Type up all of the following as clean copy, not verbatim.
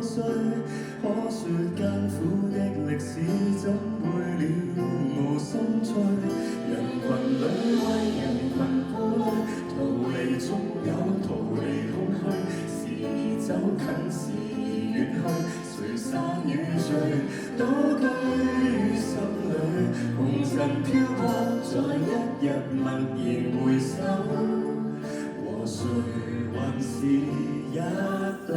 破碎。可說艱苦的歷史怎會了無心趣？人群裏為人群顧慮，逃離總有逃離空虛。是走近是遠去，誰散與聚，都居於心裏。紅塵飄泊，在一日默然回首，和誰還是一對。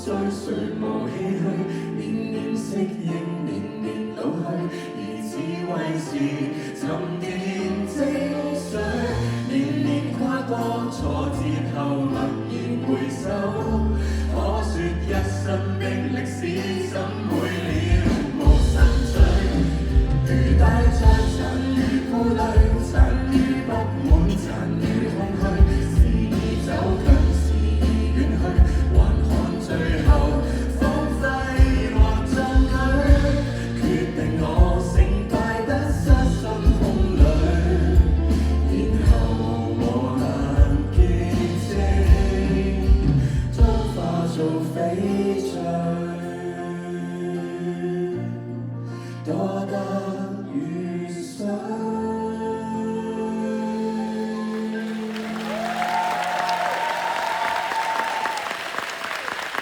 誰無唏噓，年年適應，年年老去，而只為是沉澱精髓。年年跨過挫折後，默然回首，可說一生的歷史怎